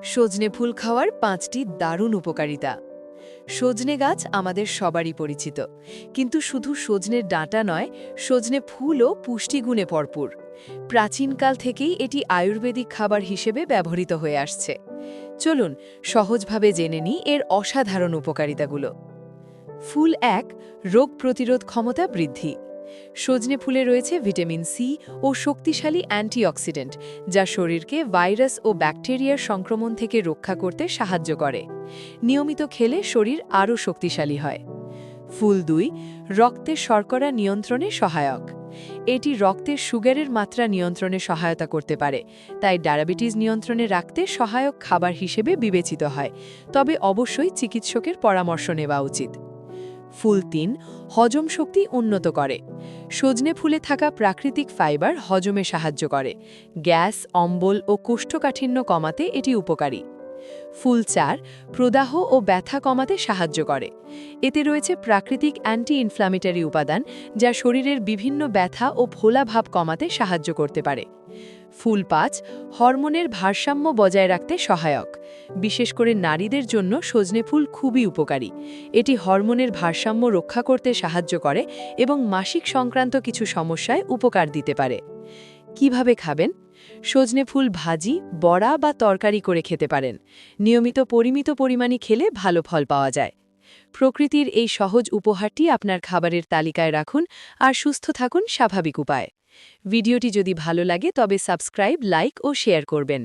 সজনে ফুল খাওয়ার 5টি দারুণ উপকারিতা। সজনে গাছ আমাদের সবারই পরিচিত, কিন্তু শুধু সজনের ডাঁটা নয়, সজনে ফুলও পুষ্টিগুণে ভরপুর। প্রাচীনকাল থেকেই এটি আয়ুর্বেদিক খাবার হিসেবে ব্যবহৃত হয়ে আসছে। চলুন সহজভাবে জেনে নিই এর অসাধারণ উপকারিতাগুলো। ফুল 1, রোগ প্রতিরোধ ক্ষমতা বৃদ্ধি। সজনে ফুলে রয়েছে ভিটামিন সি ও শক্তিশালী অ্যান্টিঅক্সিডেন্ট, যা শরীরকে ভাইরাস ও ব্যাকটেরিয়ার সংক্রমণ থেকে রক্ষা করতে সাহায্য করে। নিয়মিত খেলে শরীর আরও শক্তিশালী হয়। ফুল 2, রক্তে শর্করা নিয়ন্ত্রণে সহায়ক। এটি রক্তের সুগারের মাত্রা নিয়ন্ত্রণে সহায়তা করতে পারে, তাই ডায়াবেটিস নিয়ন্ত্রণে রাখতে সহায়ক খাবার হিসেবে বিবেচিত হয়, তবে অবশ্যই চিকিৎসকের পরামর্শ নেওয়া উচিত। ফুল 3, হজম শক্তি উন্নত করে। সজনে ফুলে থাকা প্রাকৃতিক ফাইবার হজমে সাহায্য করে। গ্যাস, অম্বল ও কোষ্ঠকাঠিন্য কমাতে এটি উপকারী। ফুল 4, প্রদাহ ও ব্যথা কমাতে সাহায্য করে। এতে রয়েছে প্রাকৃতিক অ্যান্টি ইনফ্ল্যামেটরি উপাদান, যা শরীরের বিভিন্ন ব্যথা ও ফোলা ভাব কমাতে সাহায্য করতে পারে। ফুল 5, হরমোনের ভারসাম্য বজায় রাখতে সহায়ক। বিশেষ করে নারীদের জন্য সজনে ফুল খুবই উপকারী। এটি হরমোনের ভারসাম্য রক্ষা করতে সাহায্য করে এবং মাসিক সংক্রান্ত কিছু সমস্যায় উপকার দিতে পারে। কিভাবে খাবেন? সজনে ফুল ভাজি, বড়া বা তরকারি করে খেতে পারেন। নিয়মিত পরিমিত পরিমাণে খেলে ভালো ফল পাওয়া যায়। প্রকৃতির এই সহজ উপহারটি আপনার খাবারের তালিকায় রাখুন আর সুস্থ থাকুন স্বাভাবিক উপায়ে। ভিডিওটি যদি ভালো লাগে তবে সাবস্ক্রাইব, লাইক ও শেয়ার করবেন।